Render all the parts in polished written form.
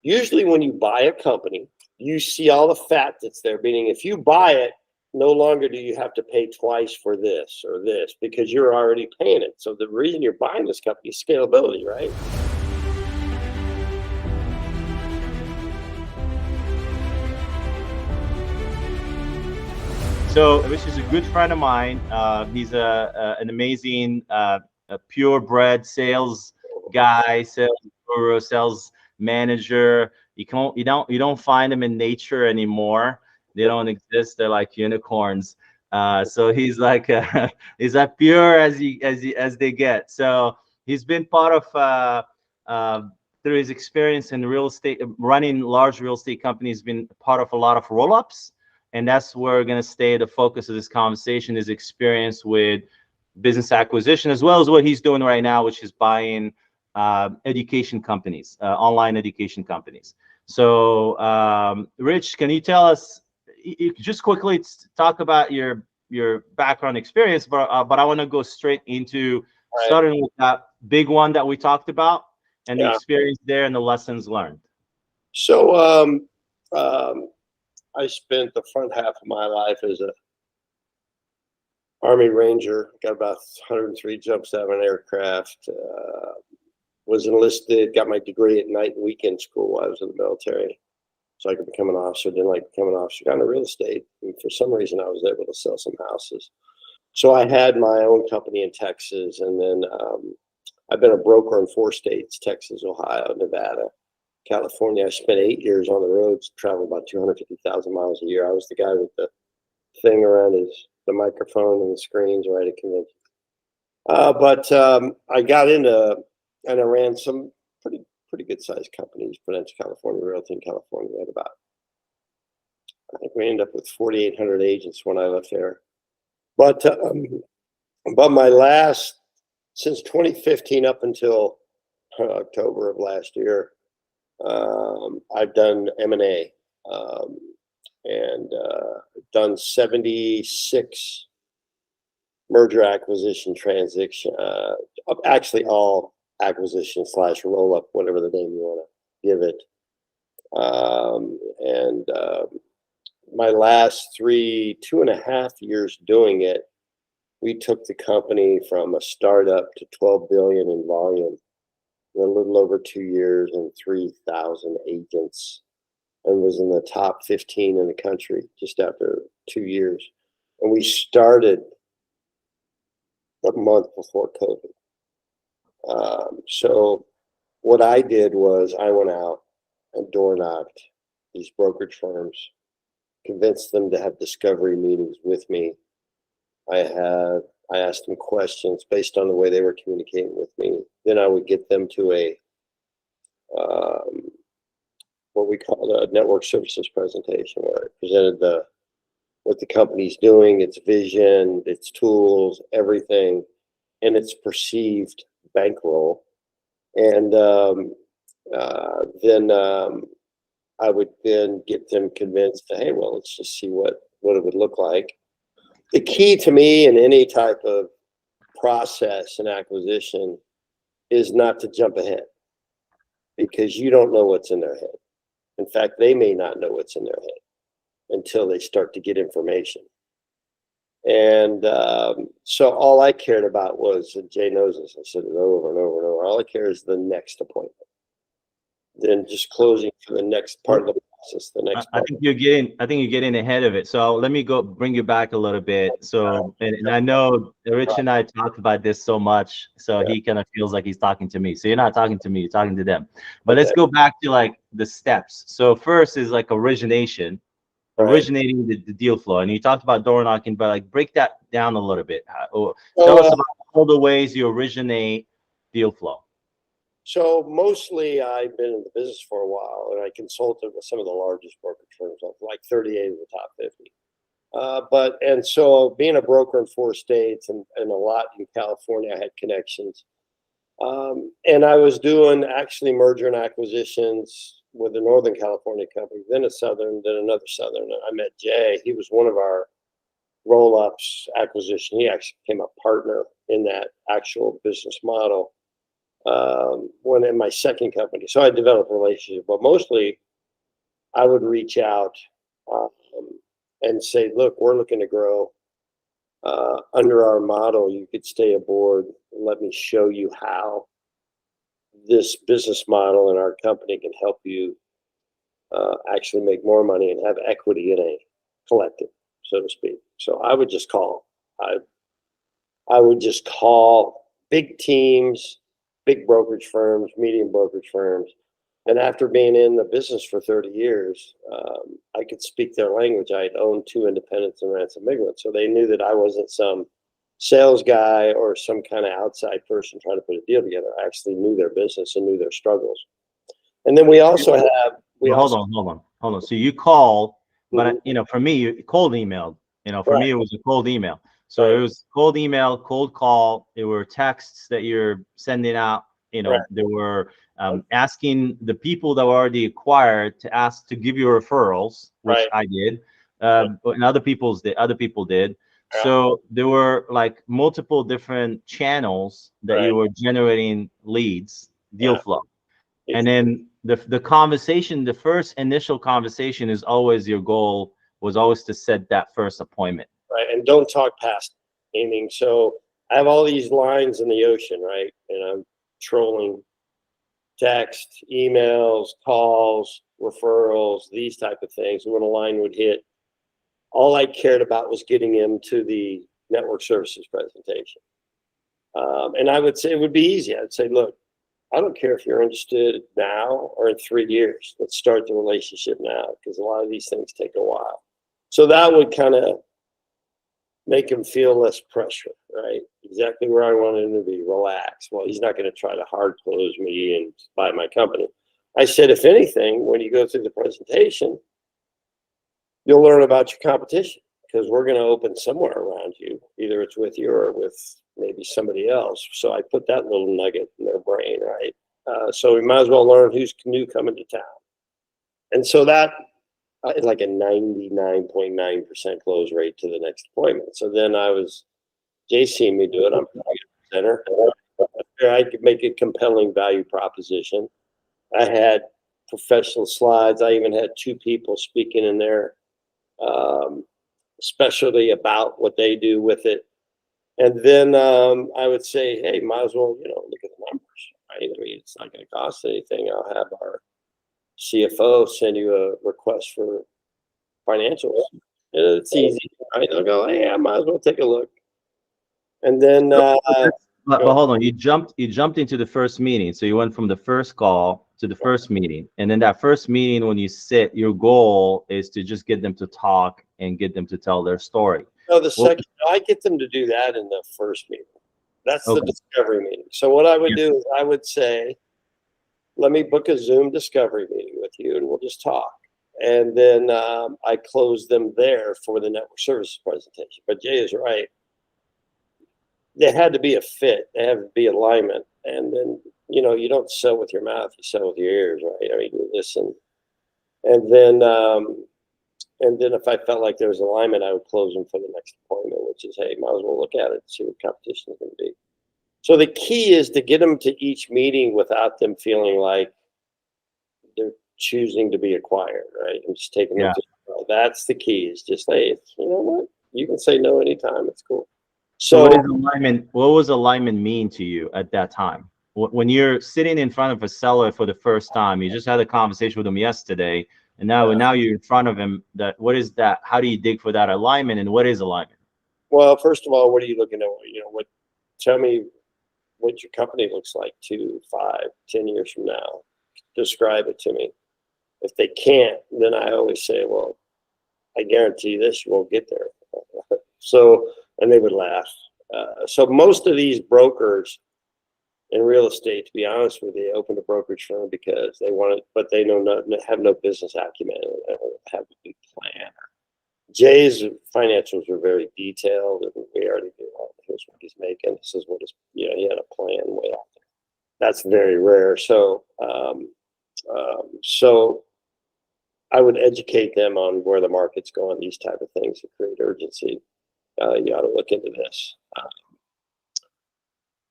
Usually when you buy a company, you see all the fat that's there, meaning if you buy it, no longer do you have to pay twice for this or this because you're already paying it. So the reason you're buying this company is scalability, right? So Rich is a good friend of mine. He's an amazing, a purebred sales guy, sales guru, sales manager. You don't find them in nature anymore. They don't exist. They're like unicorns. So he's like he's as pure as they get. So he's been part of through his experience in real estate, running large real estate companies, been part of a lot of roll-ups, and that's where we're going to stay. The focus of this conversation is experience with business acquisition, as well as what he's doing right now, which is buying education companies, online education companies. So Rich, can you tell us, just quickly talk about your background experience, but I want to go straight into starting with that big one that we talked about and the experience there and the lessons learned. So I spent the front half of my life as a Army Ranger, got about 103 jumps out of an aircraft, was enlisted, got my degree at night and weekend school while I was in the military. So I could become an officer, didn't like becoming an officer, got into real estate. And for some reason, I was able to sell some houses. So I had my own company in Texas. And then I've been a broker in 4 states, Texas, Ohio, Nevada, California. I spent 8 years on the roads, traveled about 250,000 miles a year. I was the guy with the thing around the microphone and the screens right at convention. But I got into, and I ran some pretty good sized companies, Prudential California Realty in California. We had about, I think we ended up with 4,800 agents when I left there. But my last, since 2015 up until October of last year, I've done M&A and done 76 merger acquisition transaction, actually all acquisition / roll up, whatever the name you want to give it. My last 2.5 years doing it, we took the company from a startup to 12 billion in volume in a little over 2 years and 3,000 agents, and was in the top 15 in the country just after 2 years. And we started a month before COVID. So what I did was I went out and door knocked these brokerage firms, convinced them to have discovery meetings with me. I asked them questions based on the way they were communicating with me. Then I would get them to a what we call a network services presentation, where I presented what the company's doing, its vision, its tools, everything, and its perceived bankroll. And then I would then get them convinced that, hey, well, let's just see what it would look like. The key to me in any type of process and acquisition is not to jump ahead, because you don't know what's in their head. In fact, they may not know what's in their head until they start to get information. And so all I cared about was, and Jay knows this, I said it over and over and over, all I care is the next appointment. Then just closing for the next part of the process, the next part. I think you're getting ahead of it. So let me go bring you back a little bit. So, and I know Rich and I talked about this so much, so he kind of feels like he's talking to me. So you're not talking to me, you're talking to them. But let's go back to like the steps. So first is like originating the deal flow. And you talked about door knocking, but like break that down a little bit. Tell us about all the ways you originate deal flow. So mostly I've been in the business for a while, and I consulted with some of the largest brokerage firms, like 38 of the top 50. And so being a broker in 4 states and a lot in California, I had connections. And I was doing actually merger and acquisitions with a Northern California company, then a Southern, then another Southern. And I met Jay. He was one of our roll-ups acquisition. He actually became a partner in that actual business model. when in my second company. So I developed relationships, but mostly I would reach out um, and say, look, we're looking to grow. Under our model, you could stay aboard. Let me show you how this business model in our company can help you actually make more money and have equity in a collective, so to speak. So I would just call. I would just call big teams, big brokerage firms, medium brokerage firms. And after being in the business for 30 years, I could speak their language. I had owned 2 independents and ran some big ones. So they knew that I wasn't some sales guy or some kind of outside person trying to put a deal together. I actually knew their business and knew their struggles. And then we also have, hold on. So you call, but Mhm. you know, for me, you cold emailed. You know, for Right. me, it was a cold email. So Right. it was cold email, cold call. There were texts that you're sending out. You know, Right. there were asking the people that were already acquired to ask to give you referrals, which Right. I did. Yeah. And other people did. Yeah. So there were like multiple different channels that Right. you were generating leads, deal Yeah. flow. And then the conversation, the first initial conversation is always your goal was always to set that first appointment. Right. And don't talk past anything. So I have all these lines in the ocean, right? And I'm trolling text, emails, calls, referrals, these type of things. When a line would hit, all I cared about was getting him to the network services presentation. And I would say it would be easy. I'd say, look, I don't care if you're interested now or in 3 years. Let's start the relationship now because a lot of these things take a while. So that would kind of make him feel less pressure, right? Exactly where I wanted him to be, relax. Well, he's not going to try to hard close me and buy my company. I said, if anything, when you go through the presentation, you'll learn about your competition because we're going to open somewhere around you. Either it's with you or with maybe somebody else. So I put that little nugget in their brain, right? So we might as well learn who's new coming to town. And so that is like a 99.9% close rate to the next appointment. So then Jay seen me do it. I'm a presenter. I could make a compelling value proposition. I had professional slides. I even had 2 people speaking in there, especially about what they do with it. And then I would say, hey, might as well, look at the numbers, right? I mean, it's not going to cost anything. I'll have our CFO send you a request for financials. It's easy, right? They'll go, hey, I might as well take a look. And then, But hold on, you jumped into the first meeting. So you went from the first call to the first meeting. And then that first meeting, when you sit, your goal is to just get them to talk and get them to tell their story. no, the second, I get them to do that in the first meeting. That's the discovery meeting. So what I would do is I would say, let me book a Zoom discovery meeting with you and we'll just talk. And then I close them there for the network services presentation. But Jay is right. There had to be a fit. There had to be alignment. And then, you don't sell with your mouth, you sell with your ears, right? I mean, you listen. And then if I felt like there was alignment, I would close them for the next appointment, which is, hey, might as well look at it and see what competition is going to be. So the key is to get them to each meeting without them feeling like they're choosing to be acquired, right? And just taking them to, that's the key is just, hey, you know what? You can say no anytime. It's cool. So what is alignment? What was alignment mean to you at that time? When you're sitting in front of a seller for the first time, you just had a conversation with him yesterday, and now you're in front of him. What is that? How do you dig for that alignment, and what is alignment? Well, first of all, what are you looking at? Tell me what your company looks like 2, 5, 10 years from now. Describe it to me. If they can't, then I always say, well, I guarantee this, you won't get there. And they would laugh. So most of these brokers in real estate, to be honest with you, they opened a brokerage firm because they want it, but they have no business acumen. They don't have a big plan. Jay's financials were very detailed, and we already knew, here's what he's making. This is what he had a plan way out there. That's very rare. So I would educate them on where the market's going, these type of things to create urgency. You ought to look into this.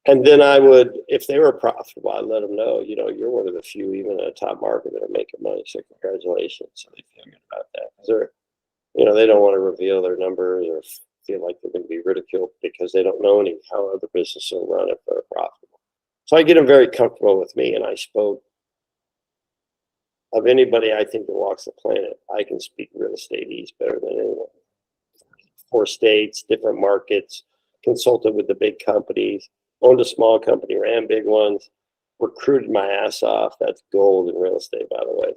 And then I would, if they were profitable, I'd let them know, you're one of the few, even in a top market, that are making money. So congratulations. So they feel good about that. 'Cause they don't want to reveal their numbers or feel like they're going to be ridiculed because they don't know how other businesses will run if they're profitable. So I get them very comfortable with me, and I spoke of anybody I think that walks the planet. I can speak real estate east better than anyone. 4 states, different markets, consulted with the big companies, owned a small company, ran big ones, recruited my ass off. That's gold in real estate, by the way.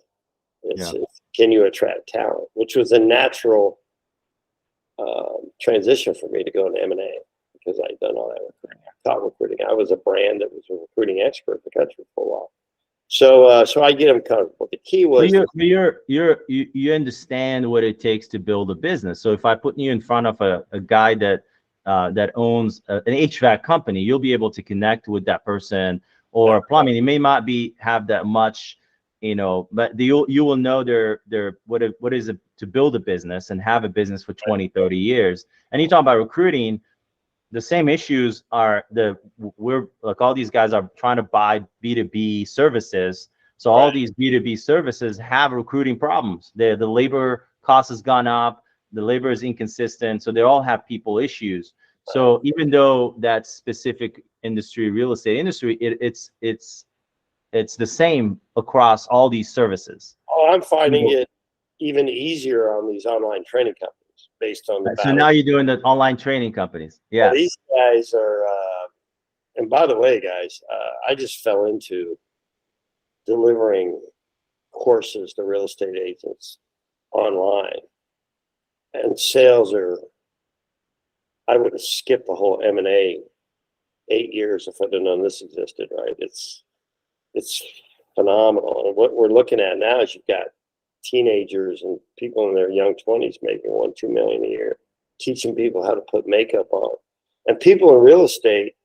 It's can you attract talent, which was a natural transition for me to go into M&A because I'd done all that recruiting. I taught recruiting. I was a brand that was a recruiting expert in the country for a while. So I get them comfortable. The key was you understand what it takes to build a business. So if I put you in front of a guy that owns an HVAC company, you'll be able to connect with that person, or plumbing. It may not have that much, but you will know what is it to build a business and have a business for 20, 30 years. And you talk about recruiting. The same issues we're like, all these guys are trying to buy B2B services. So all these B2B services have recruiting problems. The labor cost has gone up. The labor is inconsistent. So they all have people issues. So even though that specific industry, real estate industry, it's the same across all these services. Oh, I'm finding it even easier on these online training companies based on the So now you're doing the online training companies. Yeah. Well, these guys are, and by the way, guys, I just fell into delivering courses to real estate agents online, and sales I would have skipped the whole M&A 8 years if I'd have known this existed, right? It's phenomenal. And what we're looking at now is you've got teenagers and people in their young 20s making $1-2 million a year, teaching people how to put makeup on. And people in real estate,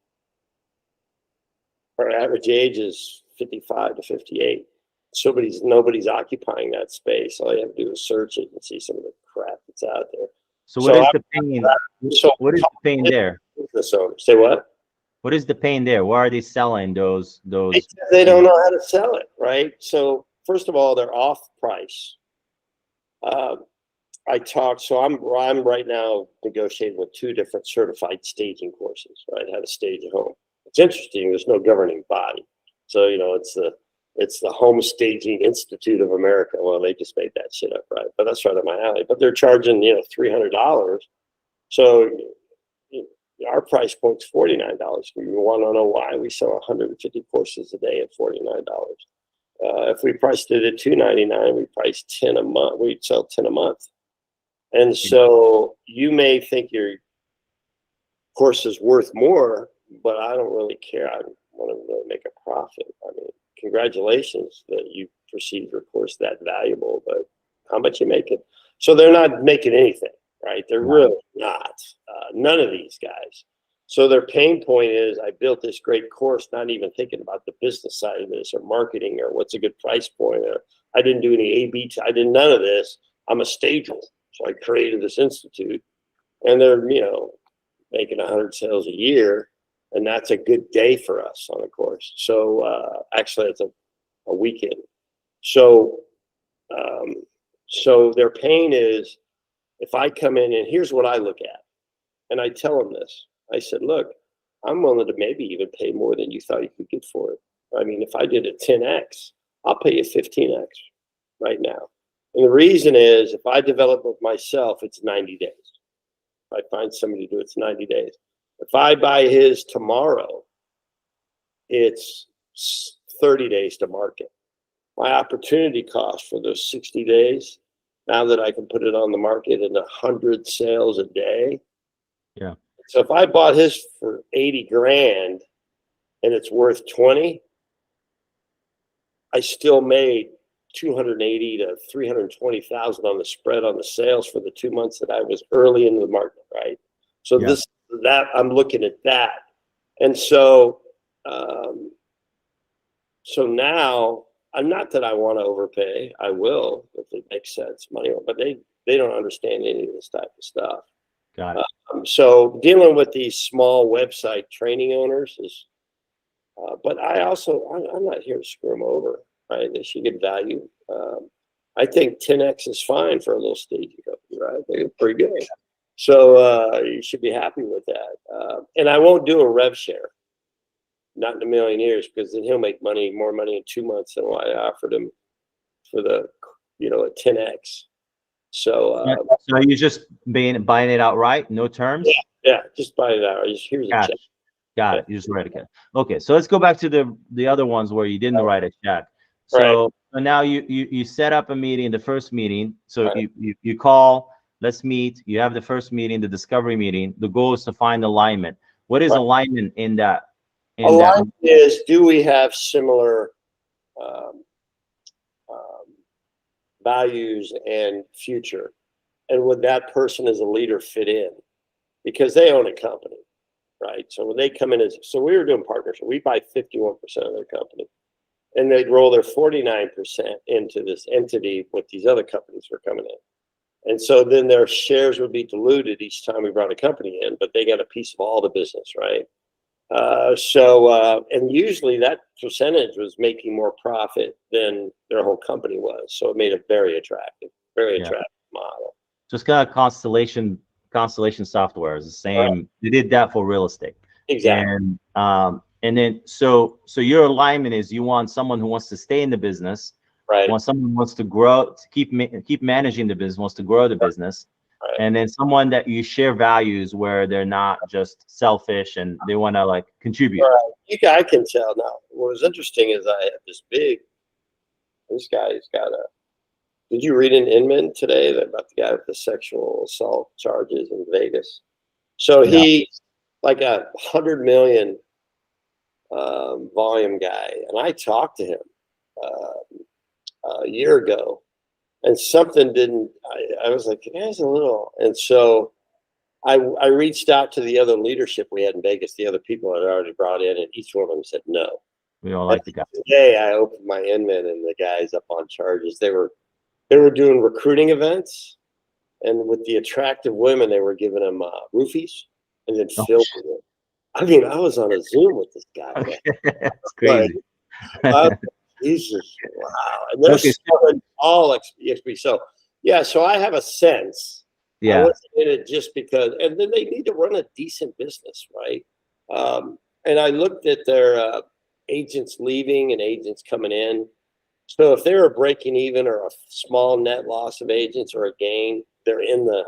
our average age is 55 to 58. Nobody's occupying that space. All you have to do is search it and see some of the crap that's out there. So what is the pain? What is the pain there? Say what? What is the pain there? Why are they selling those? They don't know how to sell it, right? So first of all, they're off price. I'm right now negotiating with 2 different certified staging courses, right? How to stage a home. It's interesting. There's no governing body, so it's the Home Staging Institute of America. Well, they just made that shit up, right? But that's right up my alley. But they're charging $300. So our price point's $49. We want to know why. We sell 150 courses a day at $49. If we priced it at $299, we price 10 a month. We'd sell 10 a month. And so you may think your course is worth more, but I don't really care. I want to really make a profit. I mean, congratulations that you perceive your course that valuable, but how much you making? So they're not making anything, right? They're really not. None of these guys. So their pain point is, I built this great course, not even thinking about the business side of this or marketing or what's a good price point. Or I didn't do any A/B. I did none of this. I'm a stager. So I created this institute, and they're, making 100 sales a year. And that's a good day for us on a course. So actually, it's a weekend. So their pain is, if I come in, and here's what I look at, and I tell them this. I said, look, I'm willing to maybe even pay more than you thought you could get for it. I mean, if I did a 10x, I'll pay you 15x right now. And the reason is, if I develop it myself, it's 90 days. If I find somebody to do it, it's 90 days. If I buy his tomorrow, it's 30 days to market. My opportunity cost for those 60 days, now that I can put it on the market in 100 sales a day. Yeah. So if I bought his for 80 grand and it's worth 20, I still made 280 to 320,000 on the spread on the sales for the 2 months that I was early into the market, right? So that I'm looking at that. And so now, I'm not that I want to overpay. I will if it makes sense, money, but they don't understand any of this type of stuff. Got it. So dealing with these small website training owners is, but I'm not here to screw them over, right? They should get value. I think 10X is fine for a little staging company, right? They're pretty good. So you should be happy with that. And I won't do a rev share, not in a million years, because then he'll make more money in 2 months than what I offered him for the, a 10X. So So you just buying it outright, no terms? yeah, just buy it out. Here's a Got check. it. Got it. You just write a check. Okay, so let's go back to the other ones where you didn't write a check. So now you set up a meeting, the first meeting. So you call, let's meet. You have the first meeting, the discovery meeting. The goal is to find alignment. What is alignment in that? Alignment is, do we have similar um, values and future, and would that person as a leader fit in, because they own a company, right? So when they come in so we were doing partnership, we buy 51% of their company, and they'd roll their 49% into this entity with these other companies were coming in, and so then their shares would be diluted each time we brought a company in, but they got a piece of all the business, right? And usually that percentage was making more profit than their whole company was. So it made it very attractive model. Just got a Constellation software is the same. They did that for real estate. Exactly. And then so your alignment is you want someone who wants to stay in the business, right? Want someone who wants to grow, to keep managing the business, wants to grow the business. Right. And then someone that you share values where they're not just selfish and they want to like contribute. Right. I can tell now. What was interesting is I had this guy's got did you read in Inman today about the guy with the sexual assault charges in Vegas? So he like a 100 million volume guy. And I talked to him a year ago. And something didn't, I was like, the guy's a little, and so I reached out to the other leadership we had in Vegas, the other people I'd already brought in, and each one of them said no. We don't like the guy. Today I opened my Inman and the guy's up on charges. They were doing recruiting events, and with the attractive women, they were giving them roofies and then filming it. I mean, I was on a Zoom with this guy. Okay. That's crazy. Jesus, wow. And they're all XP. So, yeah, so I have a sense. Yeah. I wasn't in it just because, and then they need to run a decent business, right? And I looked at their agents leaving and agents coming in. So if they're breaking even or a small net loss of agents or a gain, they're in the,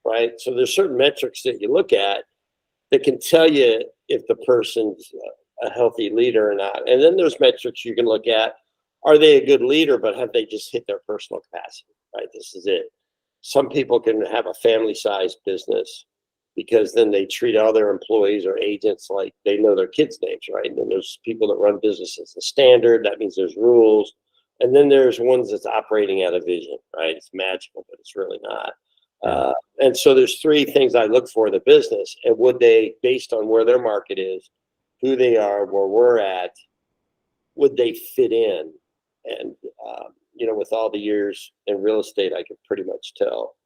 right? So there's certain metrics that you look at that can tell you if the person's a healthy leader or not. And then there's metrics you can look at. Are they a good leader, but have they just hit their personal capacity, right? This is it. Some people can have a family-sized business because then they treat all their employees or agents like they know their kids' names, right? And then there's people that run businesses as standard. That means there's rules. And then there's ones that's operating out of vision, right? It's magical, but it's really not. And so there's three things I look for in the business. And would they, based on where their market is, who they are, where we're at, would they fit in? And, with all the years in real estate, I could pretty much tell.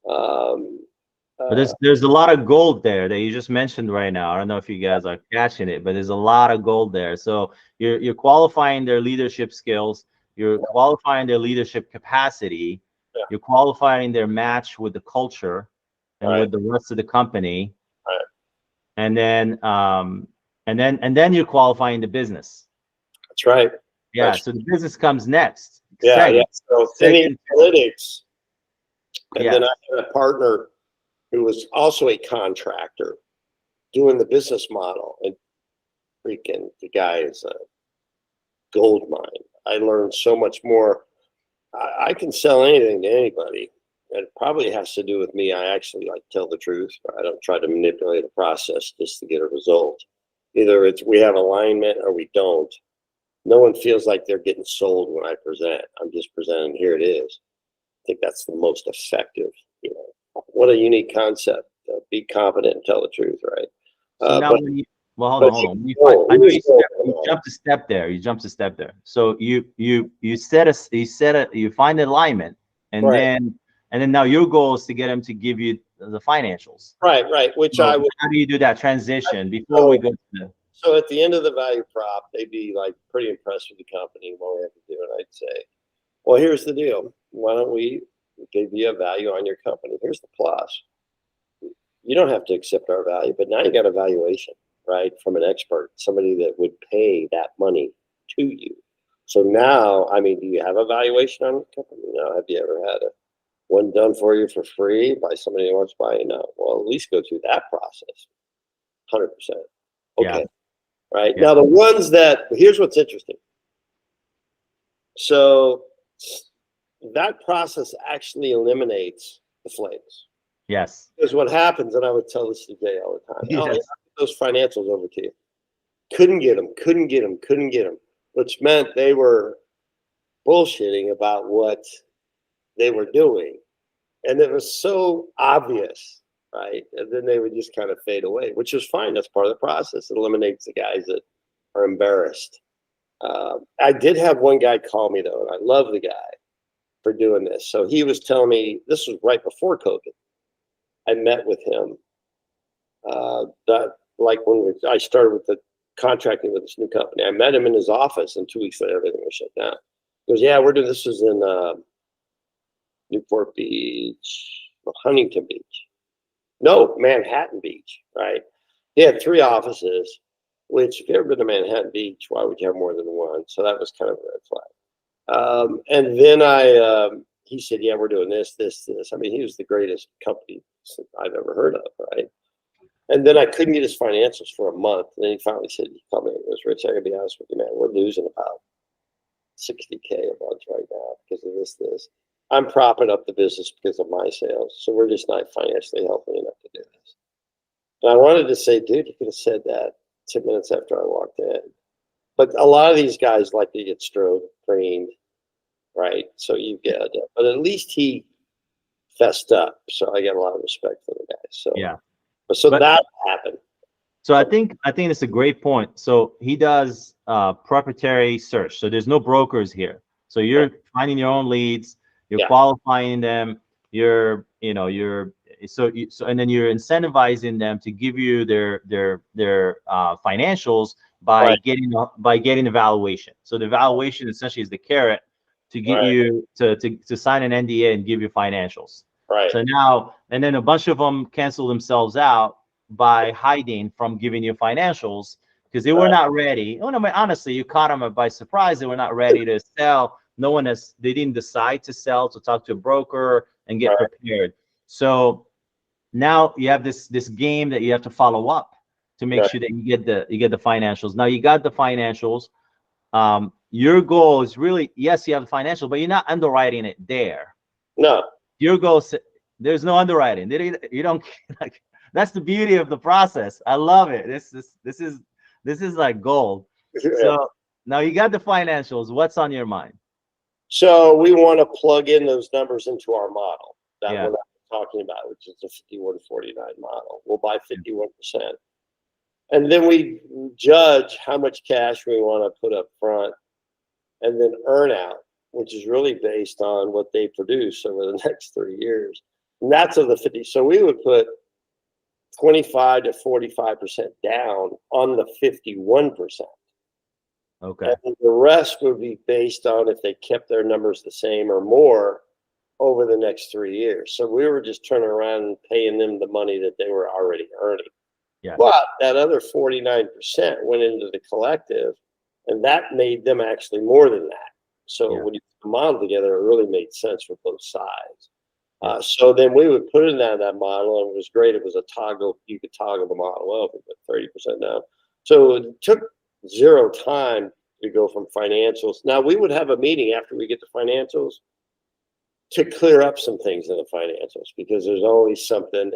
But there's a lot of gold there that you just mentioned right now. I don't know if you guys are catching it, but there's a lot of gold there. So you're qualifying their leadership skills. You're qualifying their leadership capacity. Yeah. You're qualifying their match with the culture and with the rest of the company. Right. And then you're qualifying the business. That's right. Yeah. So the business comes next. Yeah. So analytics. And then I had a partner who was also a contractor doing the business model, and freaking the guy is a gold mine. I learned so much more. I can sell anything to anybody. It probably has to do with me. I actually like tell the truth. I don't try to manipulate a process just to get a result. Either it's we have alignment or we don't. No one feels like they're getting sold when I present. I'm just presenting, here it is. I think that's the most effective. What a unique concept. Be confident and tell the truth, right? So now hold on. I know you jumped a step there. So you find alignment, and then now your goal is to get them to give you the financials. Right, which So I would. how do you do that transition before we go to the? So at the end of the value prop, they'd be like pretty impressed with the company, what we have to do. And I'd say, well, here's the deal. Why don't we give you a value on your company? Here's the plus. You don't have to accept our value, but now you got a valuation, right, from an expert, somebody that would pay that money to you. So now, I mean, do you have a valuation on the company? No. Have you ever had one done for you for free by somebody who wants to buy you? No. Well, at least go through that process. 100%. Okay. Yeah. Right. Yeah. Now, the ones that, here's what's interesting. So that process actually eliminates the flames. Yes. Because what happens, and I would tell this to Jay all the time, oh, yeah, Yes. those financials over to you. Couldn't get them, which meant they were bullshitting about what they were doing. And it was so obvious, right? And then they would just kind of fade away, which is fine. That's part of the process. It eliminates the guys that are embarrassed. I did have one guy call me, though, and I love the guy for doing this. So he was telling me, this was right before COVID. I met with him. Like when I started with the contracting with this new company, I met him in his office, and 2 weeks later, everything was shut down. He goes, yeah, we're doing this. Was in Newport Beach, Huntington Beach. No, Manhattan Beach, right? He had 3 offices, which if you've ever been to Manhattan Beach, why would you have more than one? So that was kind of a red flag. And then he said, yeah, we're doing this. I mean, he was the greatest company I've ever heard of, right? And then I couldn't get his financials for a month. And then he finally said, he called me and goes, Rich, I gotta be honest with you, man, we're losing about $60K a month right now because of this. I'm propping up the business because of my sales. So we're just not financially healthy enough to do this. And I wanted to say, dude, you could have said that 10 minutes after I walked in. But a lot of these guys like to get stroked, trained, right? So you get it. But at least he fessed up. So I got a lot of respect for the guy. So Yeah. So that happened. So I think it's a great point. So he does proprietary search. So there's no brokers here. So you're finding your own leads, you're qualifying them, and then you're incentivizing them to give you their financials by getting the valuation. So the valuation essentially is the carrot to get you to sign an NDA and give you financials. Right. So now, and then a bunch of them cancel themselves out by hiding from giving you financials because they were not ready. Oh, no, honestly, you caught them by surprise. They were not ready to sell. They didn't decide to sell, to talk to a broker and get prepared. So now you have this game that you have to follow up to make sure that you get the financials. Now you got the financials. Your goal is really, yes, you have the financials, but you're not underwriting it there. No. Your goal, there's no underwriting. You don't like. That's the beauty of the process. I love it. This is like gold. So now you got the financials. What's on your mind? So we want to plug in those numbers into our model that we're talking about, which is the 51-49 model. We'll buy 51%. And then we judge how much cash we want to put up front, and then earn out, which is really based on what they produce over the next 3 years. And that's of the 50. So we would put 25 to 45% down on the 51%. Okay. And the rest would be based on if they kept their numbers the same or more over the next 3 years. So we were just turning around and paying them the money that they were already earning. Yeah. But that other 49% went into the collective, and that made them actually more than that. So when you put the model together, it really made sense for both sides. So then we would put in that model, and it was great. It was a toggle. You could toggle the model up and put 30% down. So it took 0 time to go from financials. Now we would have a meeting after we get the financials to clear up some things in the financials because there's always something.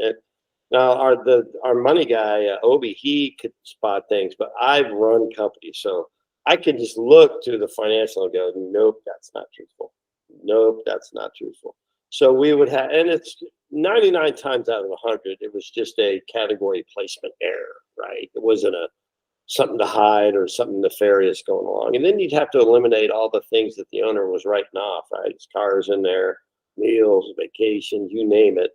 Now our money guy, Obi, he could spot things, but I've run companies, so I can just look to the financial and go, nope, that's not truthful. Nope, that's not truthful. So we would have, and it's 99 times out of 100, it was just a category placement error, right? It wasn't something to hide or something nefarious going along. And then you'd have to eliminate all the things that the owner was writing off, right? His cars in there, meals, vacations, you name it.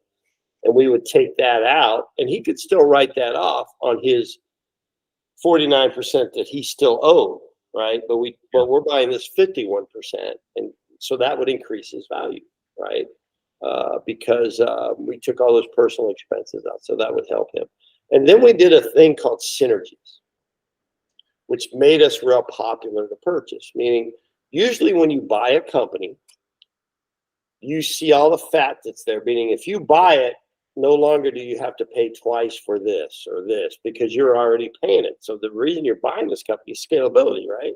and we would take that out, and he could still write that off on his 49% that he still owed, right? But we're buying this 51%, and so that would increase his value, right? Because we took all those personal expenses out, so that would help him. And then we did a thing called synergies, which made us real popular to purchase. Meaning, usually when you buy a company, you see all the fat that's there. Meaning, if you buy it, no longer do you have to pay twice for this or this because you're already paying it. So the reason you're buying this company is scalability, right?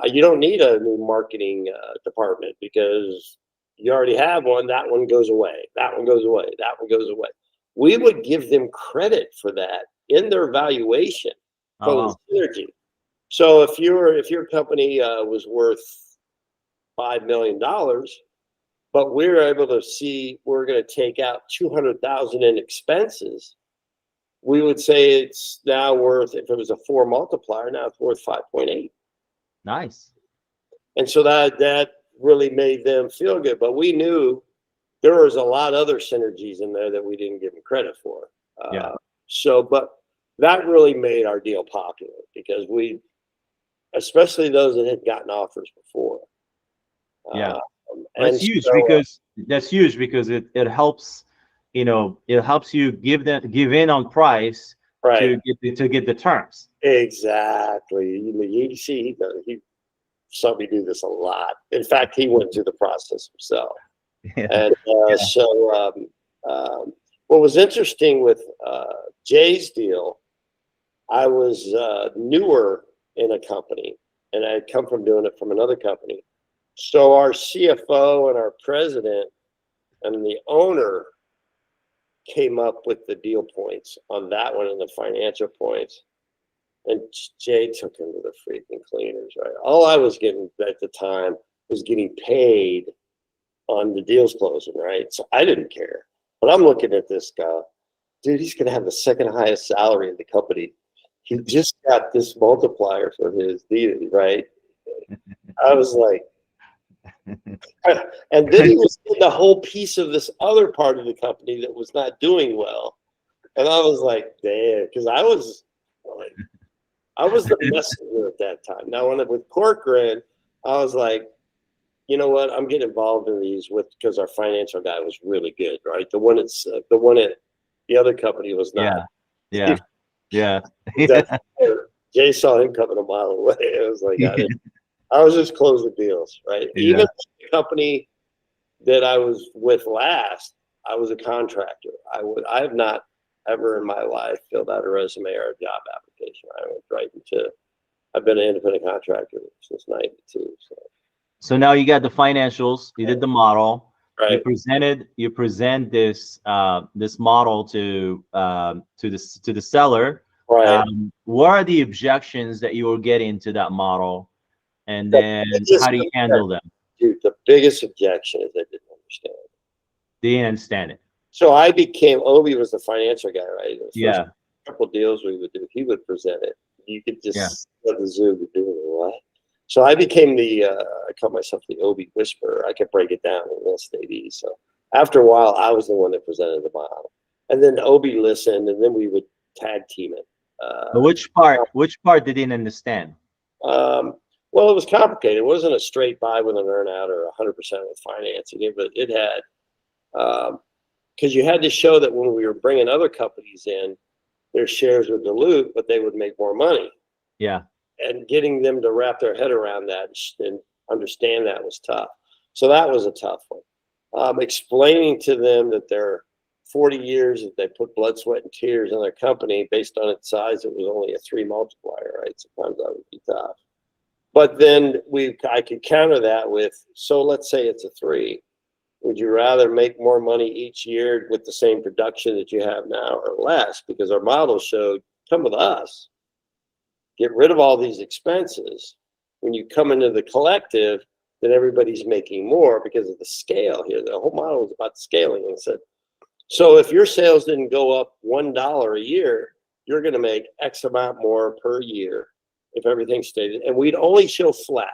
You don't need a new marketing department because you already have one. That one goes away. That one goes away. That one goes away. We would give them credit for that in their valuation for synergy. So if your company was worth $5 million, but we're able to see we're going to take out 200,000 in expenses, we would say it's now worth, if it was a 4 multiplier, now it's worth 5.8. Nice. And so that really made them feel good. But we knew there was a lot of other synergies in there that we didn't give them credit for. But that really made our deal popular because especially those that had gotten offers before. That's huge because it helps, it helps you give in on price, right, to get the terms. Exactly. You see, he saw me do this a lot. In fact, he went through the process himself. And so what was interesting with Jay's deal, I was newer in a company, and I had come from doing it from another company. So our CFO and our president and the owner came up with the deal points on that one and the financial points. And Jay took him to the freaking cleaners, right? All I was getting at the time was getting paid on the deals closing, right? So I didn't care. But I'm looking at this guy, dude, he's going to have the second highest salary in the company. He just got this multiplier for his deal, right? I was like, and then he was getting a whole piece of this other part of the company that was not doing well. And I was like, damn, because I was the messenger at that time. Now, with Corcoran, I was like, you know what? I'm getting involved in these because our financial guy was really good, right? The one at the other company was not. Yeah. Jay saw him coming a mile away. It was like I was just closing deals, right? Yeah. Even the company that I was with last, I was a contractor. I have not ever in my life filled out a resume or a job application. I went right into. I've been an independent contractor since '92. So now you got the financials. You did the model. Right. You present this model to the seller. Right. What are the objections that you were getting to that model, and then how do you handle them? Dude, the biggest objection is they didn't understand. They didn't understand it. So I became Obi was the financial guy, right? Yeah. First couple deals we would do, he would present it. You could just let the Zoom be doing what. So I became I call myself the Obi whisperer. I could break it down in less AD. So after a while, I was the one that presented the model, and then Obi listened, and then we would tag team it. Which part they didn't understand? Well, it was complicated. It wasn't a straight buy with an earn out or 100% with financing. But it had because you had to show that when we were bringing other companies in, their shares would dilute, but they would make more money. Yeah. And getting them to wrap their head around that and understand that was tough. So that was a tough one. Explaining to them that they're 40 years that they put blood, sweat, and tears in their company based on its size, it was only a 3 multiplier, right? Sometimes that would be tough. But then I could counter that with, so let's say it's a 3. Would you rather make more money each year with the same production that you have now or less? Because our model showed, come with us, get rid of all these expenses. When you come into the collective, then everybody's making more because of the scale here. The whole model is about scaling. And said, so if your sales didn't go up $1 a year, you're going to make X amount more per year if everything stayed. And we'd only show flat.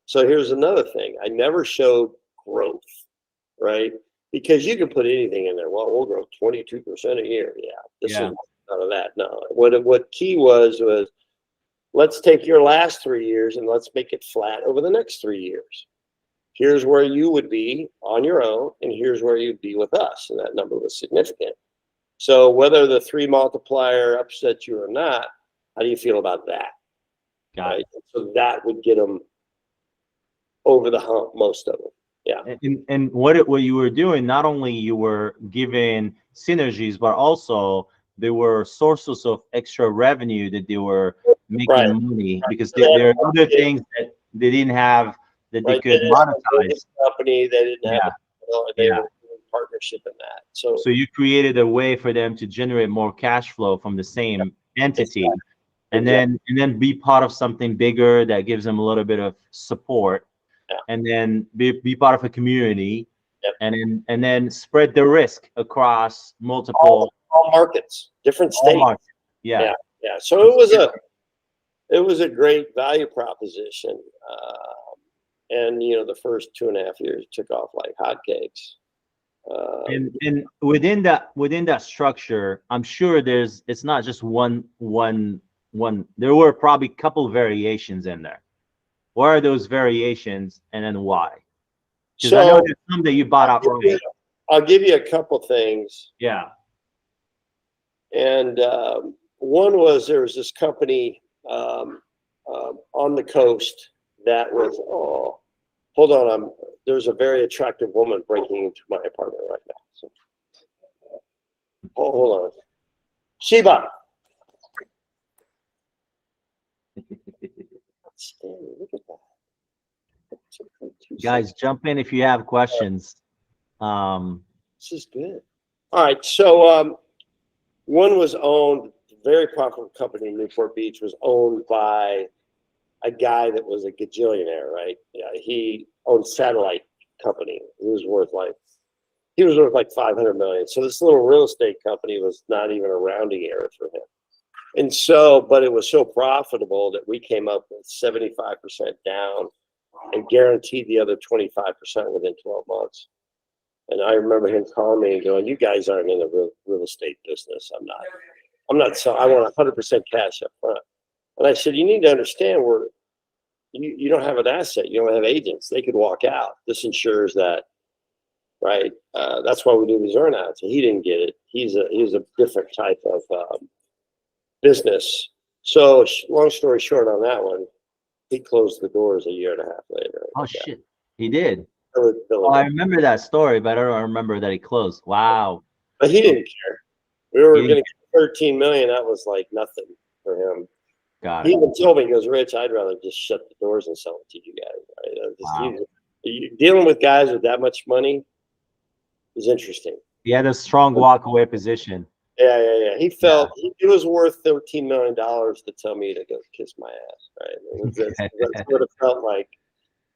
So here's another thing. I never showed growth, right? because you can put anything in there. Well, we'll grow 22% a year. Yeah, this Yeah. is none of that. No, what key was let's take your last 3 years and let's make it flat over the next 3 years. Here's where you would be on your own, and here's where you'd be with us. And that number was significant. So whether the 3 multiplier upsets you or not, how do you feel about that? Got it. So that would get them over the hump, most of them. Yeah. And what you were doing, not only you were giving synergies, but also there were sources of extra revenue that they were making Right. money, because there are other things that they didn't have that they could monetize. Company, they didn't have, they Yeah. were in partnership in that. So you created a way for them to generate more cash flow from the same entity, and then be part of something bigger that gives them a little bit of support, and then be part of a community, and then spread the risk across multiple all markets, different states. markets. Yeah. So it was a great value proposition. And the first 2.5 years took off like hotcakes. And within that structure, I'm sure it's not just one. There were probably a couple variations in there. What are those variations, and then why? Because I know there's some that you bought outright. I'll give you a couple things. Yeah. And one was, there was this company on the coast that was, hold on, there's a very attractive woman breaking into my apartment right now. So, hold on. Sheba. Look at that. Guys, jump in if you have questions. This is good. All right, so one was owned, very profitable company in Newport Beach, was owned by a guy that was a gajillionaire, right? Yeah, he owned satellite company. He was worth like 500 million. So this little real estate company was not even a rounding error for him. And so, but it was so profitable that we came up with 75% down and guaranteed the other 25% within 12 months. And I remember him calling me and going, "You guys aren't in the real estate business. I'm not. So I want 100% cash up front." And I said, "You need to understand, you don't have an asset. You don't have agents. They could walk out. This ensures that, right? That's why we do these earnouts." And he didn't get it. He's a different type of business. So long story short on that one, he closed the doors a year and a half later. Oh shit, he did. Oh, I remember that story, but I don't remember that he closed. Wow. But he didn't care. We were going to get 13 million. That was like nothing for him. Got it. He even told me, he goes, "Rich, I'd rather just shut the doors and sell it to you guys." Right? You dealing with guys with that much money is interesting. He had a strong walk-away position. Yeah. He felt it was worth $13 million to tell me to go kiss my ass. Right? That's what it felt like,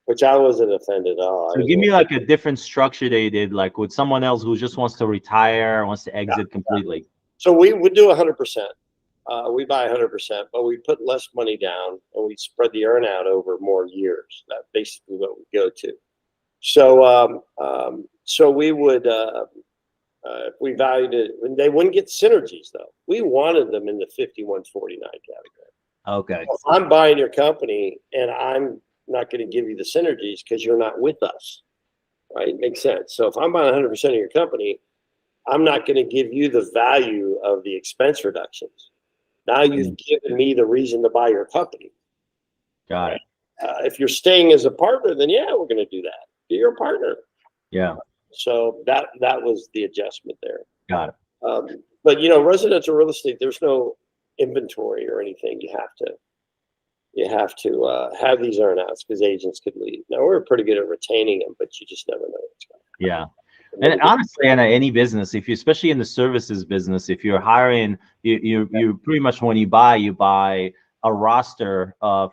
which I wasn't offended at all. So give me like a different structure that you did, like with someone else who just wants to retire, wants to exit completely. So we would do 100%. We buy 100%, but we put less money down and we spread the earn out over more years. That's basically what we go to. So, so we would, if we valued it, and they wouldn't get synergies though. We wanted them in the 51-49 category. Okay. So I'm buying your company and I'm not going to give you the synergies because you're not with us, right? Makes sense. So if I'm buying 100% of your company, I'm not going to give you the value of the expense reductions. Now you've given me the reason to buy your company. Got it. If you're staying as a partner, then yeah, we're going to do that. You're a partner. Yeah. So that was the adjustment there. Got it. But residential real estate, there's no inventory or anything. You have to have these earnouts because agents could leave. Now we're pretty good at retaining them, but you just never know what's going to happen. Yeah. And honestly, in any business, especially in the services business, if you're hiring, you pretty much, when you buy a roster of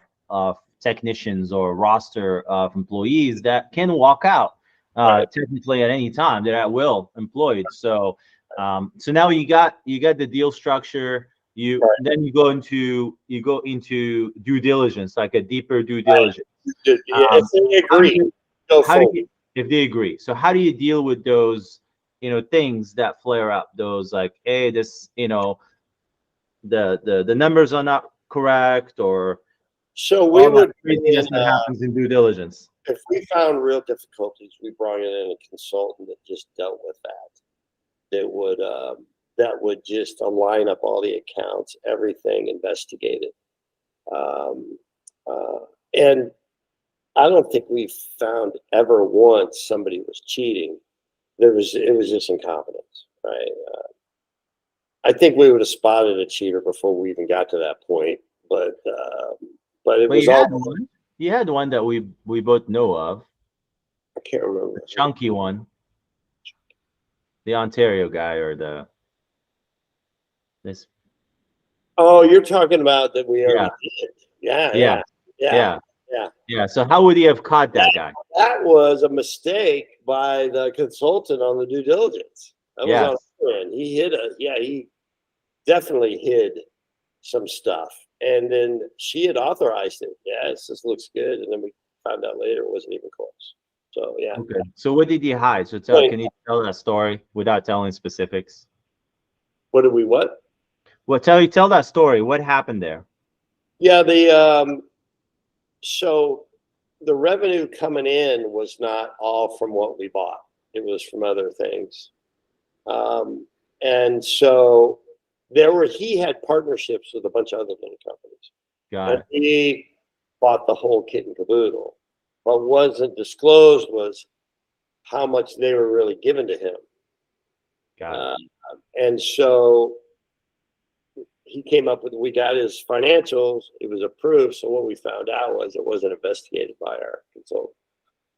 technicians or a roster of employees that can walk out technically at any time. They're at will employed. So now you got the deal structure. Then you go into due diligence, like a deeper due diligence. If they agree, go forward. if they agree. So how do you deal with those, things that flare up? Those like, hey, this, the numbers are not correct, or So we all that would bring in, craziness that happens in due diligence. if we found real difficulties, we brought in a consultant that just dealt with that. That would just align up all the accounts, everything, investigate it. And I don't think we found ever once somebody was cheating. It was just incompetence, right? I think we would have spotted a cheater before we even got to that point, but it But was you all, had one. You had one that we both know of, I can't remember. the chunky one, the Ontario guy, or this. Oh, you're talking about that we already Yeah, did. Yeah, yeah, yeah, yeah, yeah. yeah. So how would he have caught that guy? That was a mistake by the consultant on the due diligence. That was on Yes. her end. He definitely hid some stuff. And then she had authorized it. Yes, this looks good. And then we found out later it wasn't even close. So yeah. Okay. So what did he hide? So Wait. can you tell that story without telling specifics? What did we what? Well, tell that story. What happened there? Yeah, so the revenue coming in was not all from what we bought. It was from other things. And so he had partnerships with a bunch of other little companies. Got And it. he bought the whole kit and caboodle. What wasn't disclosed was how much they were really given to him. Got it. And so he came up with, we got his financials, it was approved. So what we found out was it wasn't investigated by our consultant.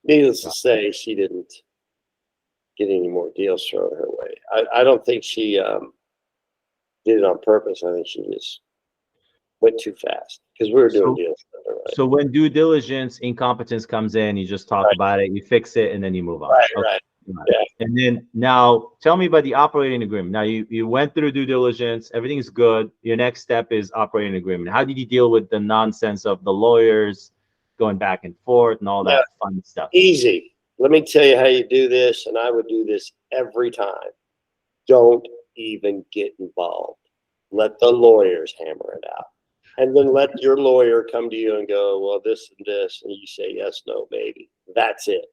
Needless to say, she didn't get any more deals thrown her way. I don't think she did it on purpose. I think she just went too fast because we were doing deals. Right? So when due diligence incompetence comes in, you just talk about it, you fix it, and then you move on. Right, Okay. right. Yeah. And then now tell me about the operating agreement. Now you went through due diligence, everything's good. Your next step is operating agreement. How did you deal with the nonsense of the lawyers going back and forth and all that fun stuff? Easy. Let me tell you how you do this, and I would do this every time. Don't even get involved. Let the lawyers hammer it out. And then let your lawyer come to you and go, well, this and this, and you say yes, no, maybe. That's it.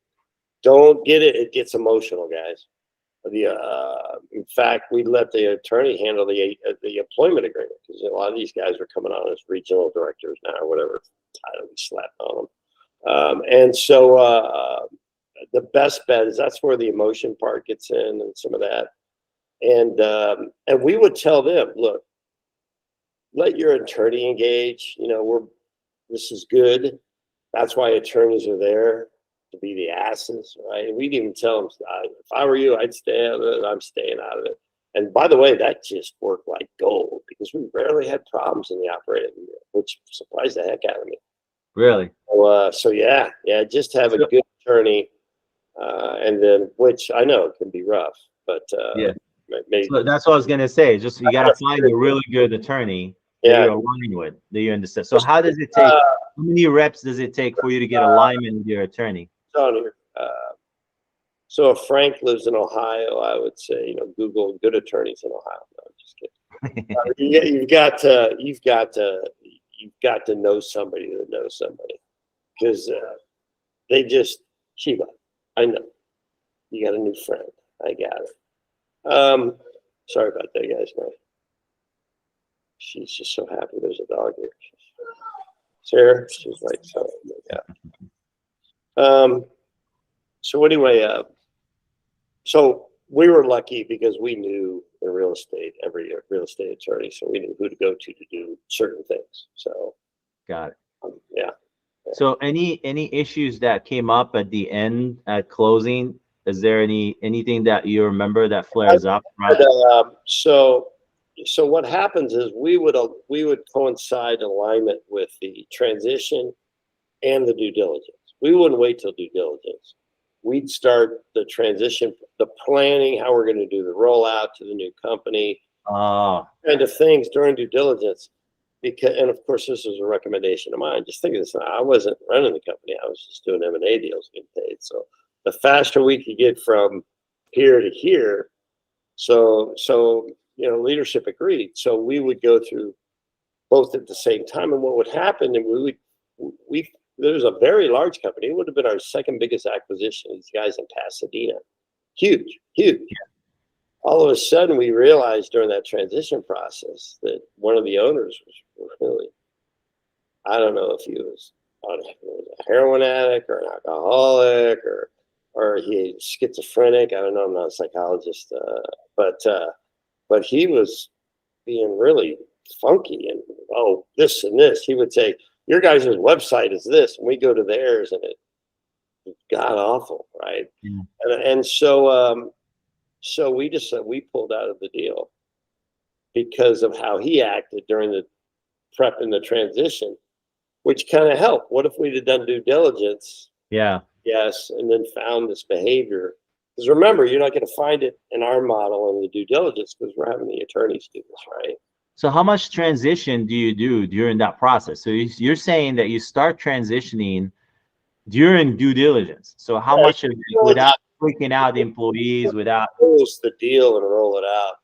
Don't get it. It gets emotional, guys. In fact, we let the attorney handle the employment agreement because a lot of these guys are coming on as regional directors now, or whatever title we slapped on them. And so the best bet is that's where the emotion part gets in and some of that. And we would tell them, look, let your attorney engage. This is good. That's why attorneys are there, to be the asses, right? We'd even tell them, if I were you, I'd stay out of it. I'm staying out of it. And by the way, that just worked like gold because we rarely had problems in the operating unit, which surprised the heck out of me. Really? So yeah, just have a good attorney, and then which I know can be rough, but yeah. Maybe. So that's what I was gonna say. Just you gotta find a really good attorney that you're aligned with, that you understand. So how does it take? How many reps does it take for you to get alignment with your attorney? So if Frank lives in Ohio, I would say, Google good attorneys in Ohio. No, I'm just kidding. You've got to know somebody that knows somebody, because Shiva, I know you got a new friend. I got it. Sorry about that, guys. Man. She's just so happy there's a dog here. Sarah, she's like, so yeah. So anyway, so we were lucky because we knew in real estate, every real estate attorney, so we knew who to go to do certain things. So got it. Yeah. So any issues that came up at the end at closing? Is there anything that you remember that flares up? Right? So what happens is we would coincide alignment with the transition and the due diligence. We wouldn't wait till due diligence. We'd start the transition, the planning, how we're going to do the rollout to the new company, kind of things during due diligence. And of course, this is a recommendation of mine. Just think of this: I wasn't running the company; I was just doing M&A deals, getting paid. So the faster we could get from here to here. So leadership agreed. So we would go through both at the same time. And what would happen, and there was a very large company. It would have been our second biggest acquisition. These guys in Pasadena, huge. All of a sudden, we realized during that transition process that one of the owners was really, I don't know if he was a heroin addict or an alcoholic or he was schizophrenic. I don't know. I'm not a psychologist, but he was being really funky and this and this. He would say, your guys' website is this, and we go to theirs, and it's god awful, right? And so we pulled out of the deal because of how he acted during the prep and the transition, which kind of helped. What if we'd have done due diligence? Yeah. Yes, and then found this behavior. Because remember, you're not going to find it in our model in the due diligence because we're having the attorneys do this, right? So how much transition do you do during that process? So you're saying that you start transitioning during due diligence. So how much of it, without freaking out the employees, without close the deal and roll it out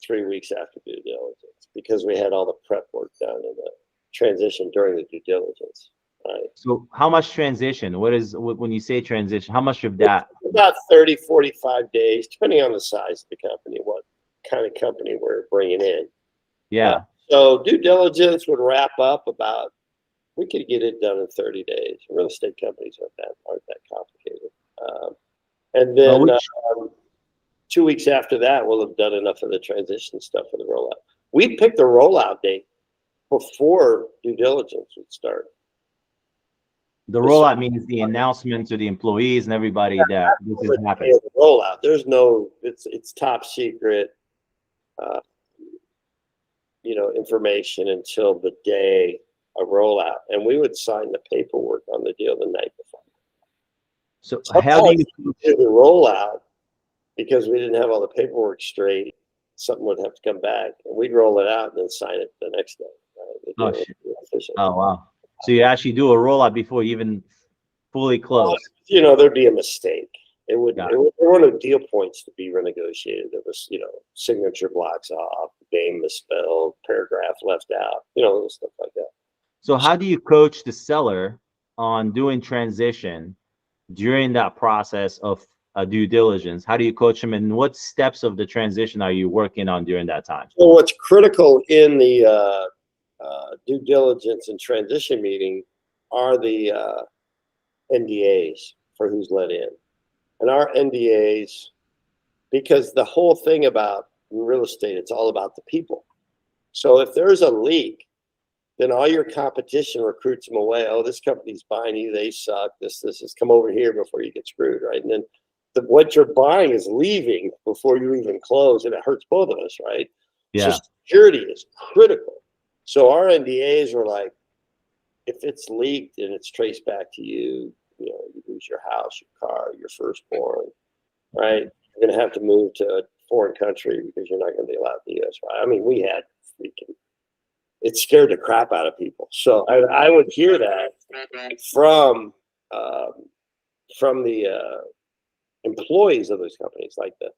3 weeks after due diligence, because we had all the prep work done in the transition during the due diligence, right? So how much transition? When you say transition, how much of that? About 30, 45 days, depending on the size of the company, what kind of company we're bringing in. Yeah. So due diligence would wrap up we could get it done in 30 days. Real estate companies aren't that complicated. And then 2 weeks after that, we'll have done enough of the transition stuff for the rollout. We picked the rollout date before due diligence would start. The rollout means the announcement to the employees and everybody that this is happening. The rollout. It's top secret, information until the day of rollout, and we would sign the paperwork on the deal the night before. So how do you do the rollout? Because we didn't have all the paperwork straight, something would have to come back, and we'd roll it out and then sign it the next day. Right? Oh wow! So you actually do a rollout before you even fully close. There'd be a mistake. There were no deal points to be renegotiated. There was, signature blocks off, name misspelled, paragraph left out, little stuff like that. So how do you coach the seller on doing transition during that process of due diligence? How do you coach them, and what steps of the transition are you working on during that time? Well, what's critical in the due diligence and transition meeting are the NDAs for who's let in. And our NDAs, because the whole thing about real estate, it's all about the people. So if there's a leak, then all your competition recruits them away. Oh, this company's buying you, they suck. This is come over here before you get screwed, right? And then what you're buying is leaving before you even close, and it hurts both of us, right? Yeah. So security is critical. So our NDAs are like, if it's leaked and it's traced back to you, you lose your house, your car, your firstborn, right? You're going to have to move to a foreign country because you're not going to be allowed in the U.S., right? I mean, it scared the crap out of people. So I would hear that from the employees of those companies, like the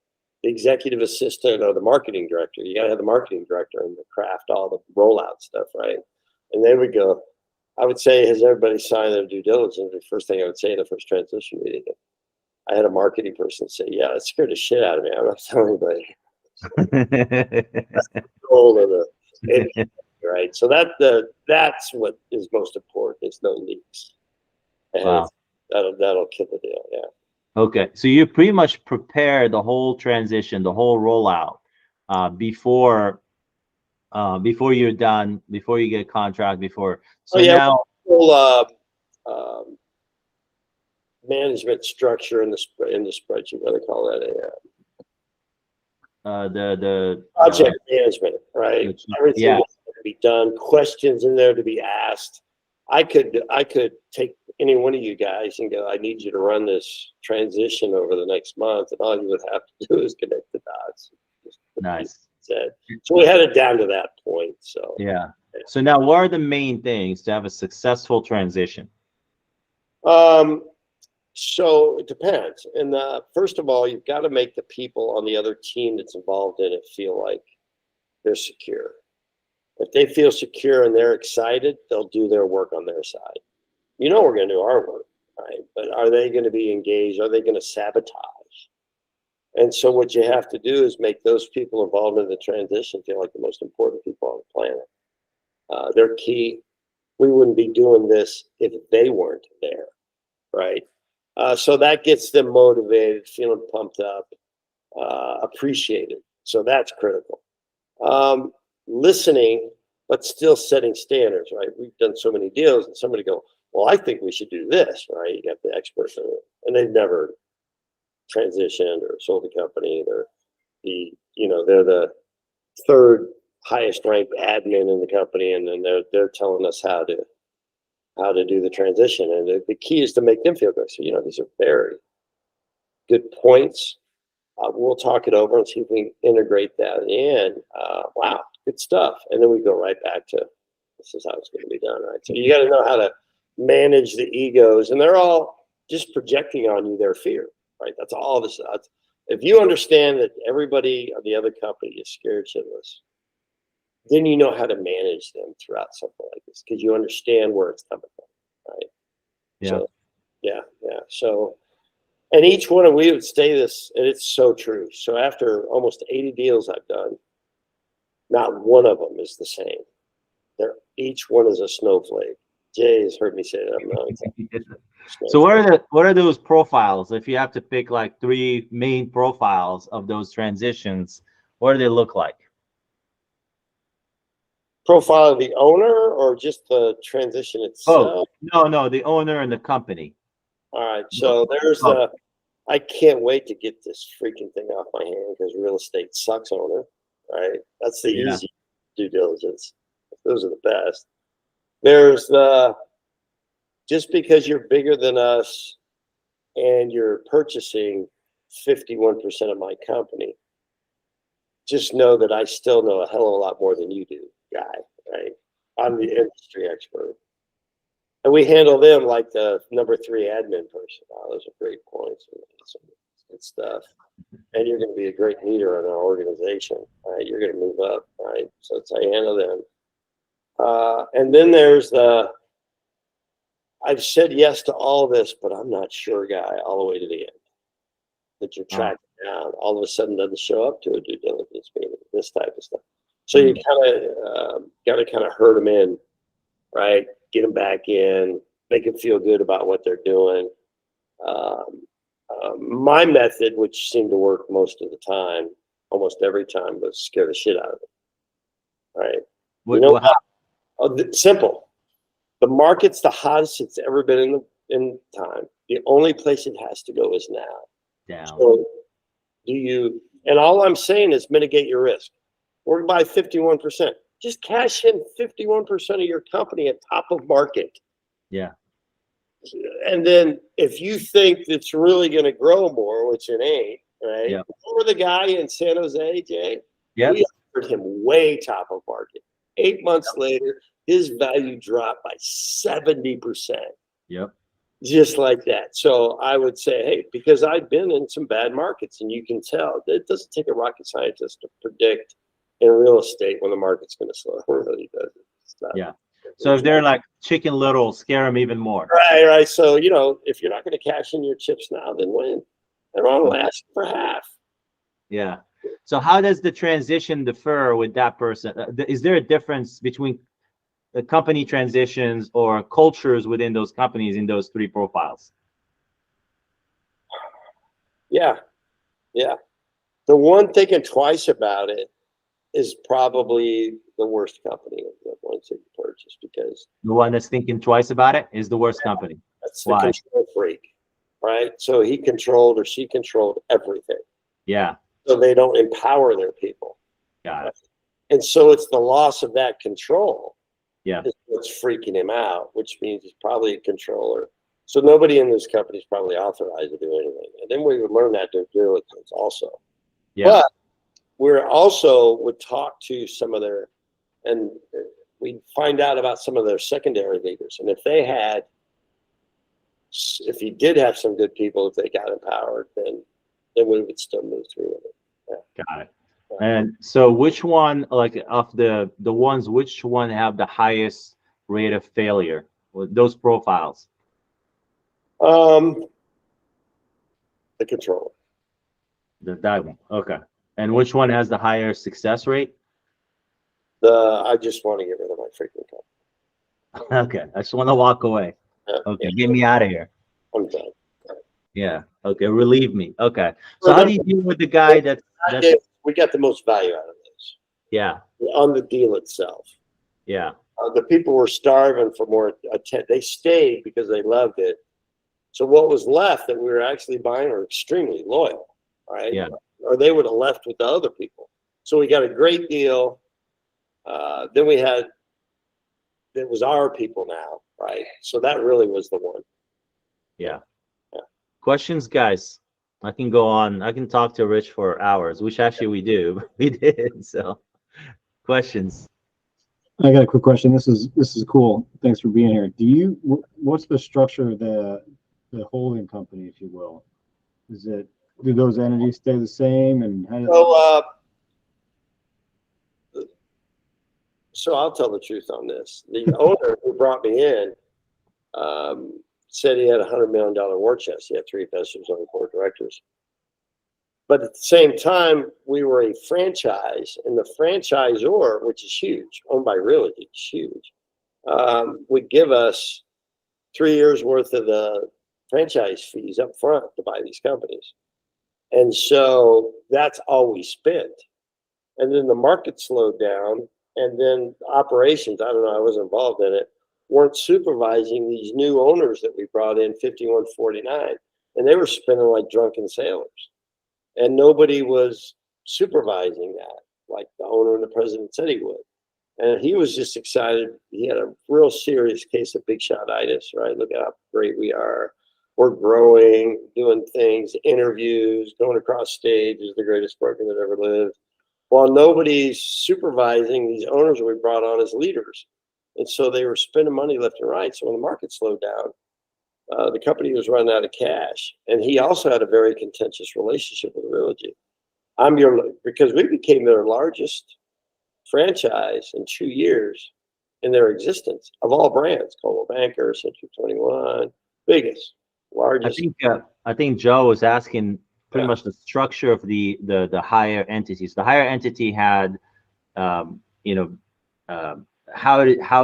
executive assistant or the marketing director. You got to have the marketing director and craft all the rollout stuff, right? And they would go, I would say, has everybody signed their due diligence? The first thing I would say in the first transition meeting, I had a marketing person say, yeah, it scared the shit out of me. I'm not telling anybody. That's the goal of the right. So that's what is most important, is no leaks. And wow. That'll kill the deal. Yeah. Okay. So you pretty much prepare the whole transition, the whole rollout before you're done, before you get a contract, now whole management structure in the spreadsheet. What do they call that? the Project management, right? Everything yeah. to be done. Questions in there to be asked. I could take any one of you guys and go, I need you to run this transition over the next month, and all you would have to do is connect the dots. Nice. So we had it down to that point. So yeah. So now, what are the main things to have a successful transition? So it depends. And first of all, you've got to make the people on the other team that's involved in it feel like they're secure. If they feel secure and they're excited, they'll do their work on their side. You know, we're going to do our work, right? But are they going to be engaged? Are they going to sabotage? And so what you have to do is make those people involved in the transition feel like the most important people on the planet. They're key. We wouldn't be doing this if they weren't there, right? So that gets them motivated, feeling pumped up, appreciated. So that's critical. Listening, but still setting standards, right? We've done so many deals, and somebody go, well, I think we should do this, right? You got the experts in it, and they've never transitioned or sold a company. They're they're the third highest ranked admin in the company, and then they're telling us how to do the transition. And the key is to make them feel good. So, these are very good points. We'll talk it over and see if we can integrate that in. Wow, good stuff. And then we go right back to this is how it's going to be done, right? So you got to know how to manage the egos, and they're all just projecting on you their fear, right? That's all this. If you understand that everybody on the other company is scared shitless, then you know how to manage them throughout something like this because you understand where it's coming from, right? Yeah. So, yeah. So, and each one, and we would say this, and it's so true. So after almost 80 deals I've done, not one of them is the same. Each one is a snowflake. Jay has heard me say that a million times. So what are those profiles? If you have to pick like 3 main profiles of those transitions, what do they look like? Profile of the owner or just the transition itself? Oh, no, the owner and the company. All right. So there's I can't wait to get this freaking thing off my hand because real estate sucks owner, right? That's the easy due diligence. Those are the best. There's just because you're bigger than us and you're purchasing 51% of my company, just know that I still know a hell of a lot more than you do, guy, right? I'm the industry expert. And we handle them like the number 3 admin person. Wow, those are great points. Good stuff. And you're going to be a great leader in our organization, right? You're going to move up, right? So it's I handle them. And then there's I've said yes to all this, but I'm not sure guy all the way to the end that you're tracking down. All of a sudden doesn't show up to a due diligence meeting, this type of stuff. So you got to kind of herd them in, right? Get them back in, make them feel good about what they're doing. My method, which seemed to work most of the time, almost every time, was scare the shit out of it, right? Simple. The market's the hottest it's ever been in time. The only place it has to go is now. Down. So and all I'm saying is mitigate your risk. We're going to buy 51%. Just cash in 51% of your company at top of market. Yeah. And then if you think it's really going to grow more, which it ain't, right? Yep. Remember the guy in San Jose, Jay? Yeah. We offered him way top of market. 8 months later, his value dropped by 70%. Yep. Just like that. So I would say, hey, because I've been in some bad markets, and you can tell it doesn't take a rocket scientist to predict in real estate when the market's going to slow. It really doesn't. Yeah. So if they're like Chicken Little, scare them even more. Right. So, if you're not going to cash in your chips now, then when? They're only asking for half. Yeah. So how does the transition differ with that person? Is there a difference between the company transitions or cultures within those companies in those 3 profiles? Yeah. The one thinking twice about it is probably the worst company of the ones that you purchase, because The one that's thinking twice about it is the worst company. that's the control freak, right? So he controlled or she controlled everything. Yeah. So they don't empower their people. Got it. And so it's the loss of that control. Yeah. Is what's freaking him out, which means he's probably a controller. So nobody in this company is probably authorized to do anything. And then we would learn that due diligence also. Yeah. But we're also would talk to some of their, and we'd find out about some of their secondary leaders. And if they had if he did have some good people, if they got empowered, then we would still move through with it. Got it. And so which one, like of the ones, which one have the highest rate of failure with those profiles? The controller. That one. Okay. And which one has the higher success rate? I just want to get rid of my freaking company. Okay. I just want to walk away. Okay. Get me out of here. I'm done. Yeah. Okay. Relieve me. Okay. So how do you deal with the guy that's we got the most value out of this? Yeah. On the deal itself. Yeah. The people were starving for more attention. They stayed because they loved it. So what was left that we were actually buying are extremely loyal, right? Yeah. Or they would have left with the other people. So we got a great deal. Then we had, it was our people now, right? So that really was the one. Yeah. Questions, guys? I can go on. I can talk to Rich for hours, which actually we do. We did. So questions. I got a quick question. This is cool. Thanks for being here. What's the structure of the holding company, if you will? Do those entities stay the same, and how does so I'll tell the truth on this. The owner who brought me in said he had a $100 million war chest. He had 3 investors on the board of directors. But at the same time, we were a franchise, and the franchisor, which is huge, owned by Realogy, is huge, would give us 3 years worth of the franchise fees up front to buy these companies. And so that's all we spent. And then the market slowed down, and then operations, I don't know, I wasn't involved in it, weren't supervising these new owners that we brought in, 5149, and they were spending like drunken sailors. And nobody was supervising that, like the owner and the president said he would. And he was just excited. He had a real serious case of big shot-itis, right? Look at how great we are. We're growing, doing things, interviews, going across stage as the greatest broker that ever lived. While nobody's supervising these owners we brought on as leaders. And so they were spending money left and right. So when the market slowed down, the company was running out of cash. And he also had a very contentious relationship with Realogy. Because we became their largest franchise in 2 years in their existence of all brands, Coldwell Banker, Century 21, biggest, largest. I think Joe was asking pretty much the structure of the higher entities. The higher entity had, how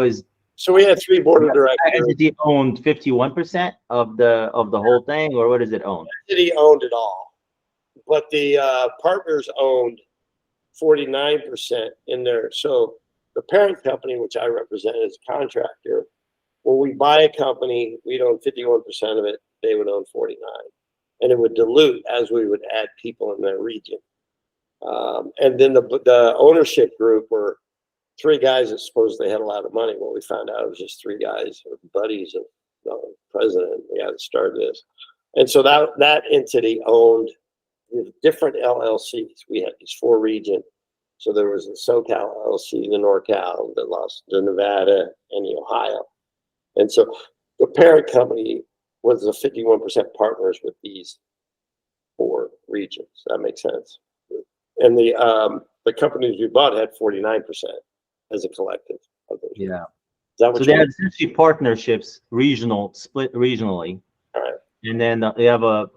is so we had 3 board of directors. Entity owned 51% of the whole thing, or what does it own? Entity owned it all, but the partners owned 49% in there. So the parent company, which I represent as a contractor, when we buy a company, we'd own 51% of it. They would own 49%. And it would dilute as we would add people in their region. And then the ownership group were 3 guys that supposedly had a lot of money. Well, we found out it was just 3 guys, buddies of the president, the guy that started this. And so that entity owned different LLCs. We had these 4 regions. So there was the SoCal LLC, the NorCal, the Nevada, and the Ohio. And so the parent company was the 51% partners with these 4 regions. That makes sense. And the companies we bought had 49% as a collective of those. Yeah. So they had essentially partnerships, split regionally. All right. And then they have a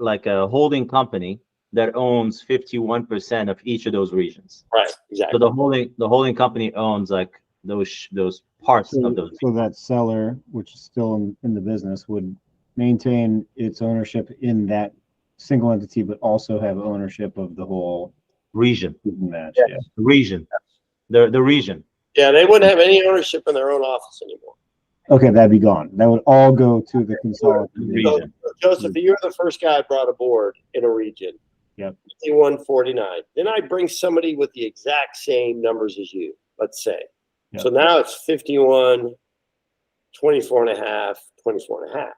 holding company that owns 51% of each of those regions. Right, exactly. So the holding company owns like those parts of those. So that seller, which is still in the business, would maintain its ownership in that single entity, but also have ownership of the whole region. Match. Yeah. Yeah. The region. The region. Yeah, they wouldn't have any ownership in their own office anymore. Okay, that'd be gone. That would all go to the consolidated Region. So, Joseph, you're the first guy I brought aboard in a region. Yep. 5149. Then I bring somebody with the exact same numbers as you, let's say. Yep. So now it's 51, 24 and a half, 24 and a half.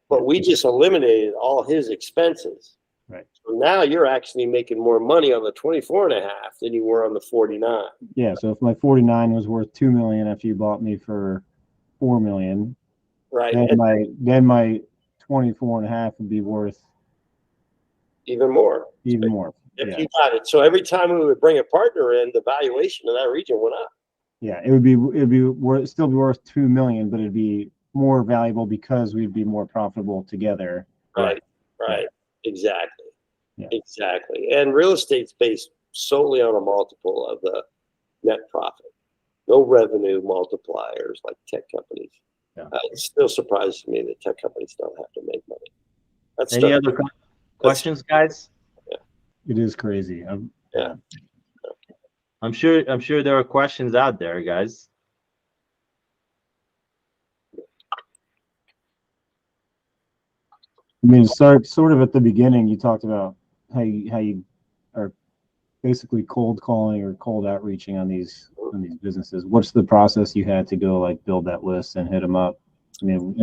But we just eliminated all his expenses. Right. So now you're actually making more money on the 24 and a half than you were on the 49. Yeah. So if my 49 was worth $2 million after you bought me for $4 million, Right. then my 24.5 would be worth even more. even more. If Yeah. you got it. So every time we would bring a partner in, the valuation of that region went up. Yeah, it'd be worth, still be worth 2 million, but it'd be more valuable because we'd be more profitable together. Right. Exactly. Yeah. Exactly. And real estate's based solely on a multiple of the net profit. No revenue multipliers like tech companies. Yeah. It still surprises me that tech companies don't have to make money. That's Any other questions, guys? It is crazy. Yeah. I'm sure there are questions out there, guys. I mean, sort of at the beginning, you talked about how you are basically cold calling or cold outreaching on these businesses. What's the process you had to go like build that list and hit them up? I mean,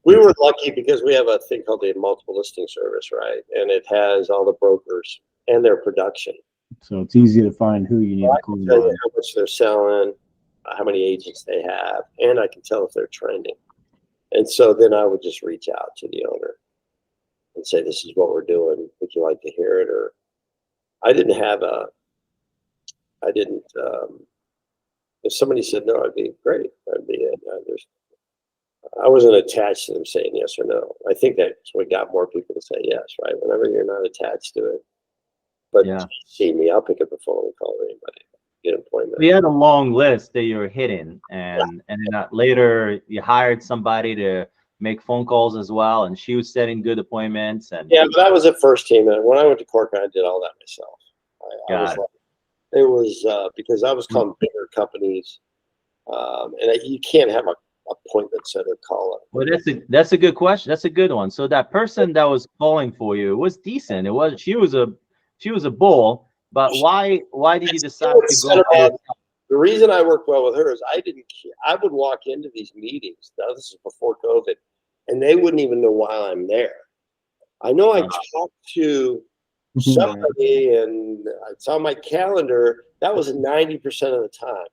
we were lucky because we have a thing called the multiple listing service, right? And it has all the brokers and their production. So it's easy to find who you need to call Tell you on. how much they're selling, how many agents they have, and I can tell if they're trending. And so then I would just reach out to the owner and say, "This is what we're doing. Would you like to hear it?" Or I didn't. If somebody said no, I'd be great. I'd be it. I wasn't attached to them saying yes or no. I think that's what got more people to say yes, right? Whenever you're not attached to it. But Yeah. see me, I'll pick up the phone and call anybody. Get an appointment. We had a long list that you were hitting, and then later you hired somebody to make phone calls as well, and she was setting good appointments. And Yeah, but I was at first team, and when I went to Cork, I did all that myself. It was because I was calling bigger companies, and you can't have a appointment setter call it. Well, that's a good question. That's a good one. So that person that was calling for you was decent. It was she was a bull, but why did you decide to go? The reason I worked well with her is I would walk into these meetings. Now this is before COVID, and they wouldn't even know why I'm there. I know I talked to somebody, and it's on my calendar. That was 90% of the time.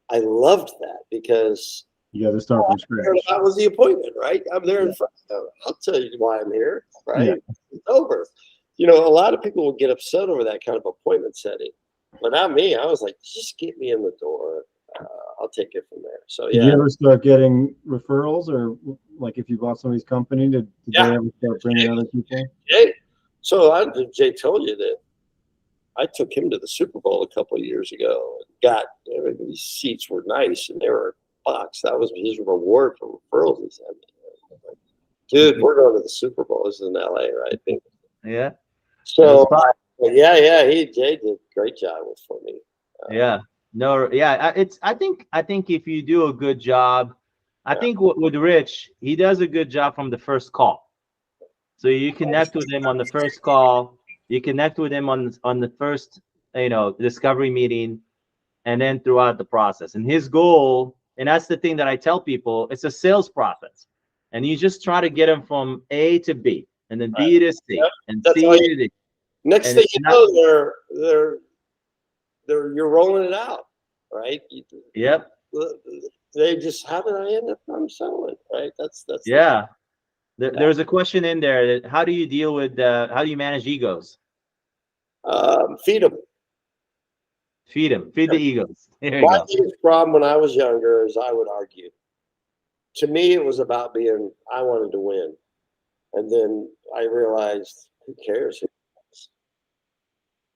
I loved that because you got to start from scratch. That was the appointment, right? I'm there in front of them. I'll tell you why I'm here, right? Yeah. It's over. You know, a lot of people will get upset over that kind of appointment setting, but not me. I was like, just get me in the door. I'll take it from there. So yeah. Did you ever start getting referrals, or like if you bought somebody's company, did they ever start bringing other people? Jay. So Jay told you that I took him to the Super Bowl a couple of years ago. And these seats were nice, and they were bucks. That was his reward for referrals. He said, "Dude, we're going to the Super Bowl. This is in LA, right?" Yeah. So Jay did a great job for me. I think if you do a good job, I think with Rich, he does a good job from the first call. So you connect with him on the first call. You connect with him on the first, discovery meeting, and then throughout the process. And his goal, and that's the thing that I tell people, it's a sales process, and you just try to get them from A to B, and then B to C, and C to D. Next thing you know, you're rolling it out, right? Yep. They just, how did I end up selling, right? That's yeah. There's a question in there. How do you deal with? How do you manage egos? Feed them. Feed the egos. My biggest problem when I was younger is I would argue. To me, it was about I wanted to win. And then I realized, who cares?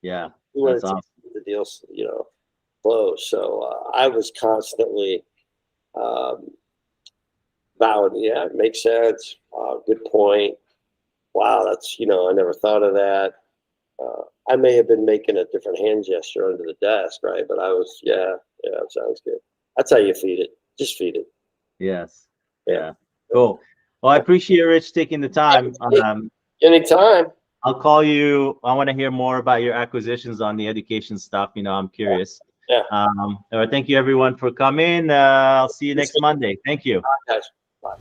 Yeah. That's awesome. The deals, close. So I was constantly vowing, yeah, it makes sense. Good point. Wow, that's, I never thought of that. I may have been making a different hand gesture under the desk, right? But I was, it sounds good. That's how you feed it. Just feed it. Yes. Yeah. Cool. Well, I appreciate Rich taking the time. Anytime. I'll call you. I want to hear more about your acquisitions on the education stuff. I'm curious. Yeah. Thank you everyone for coming. I'll see you next Monday. Thank you. All right, guys. Bye.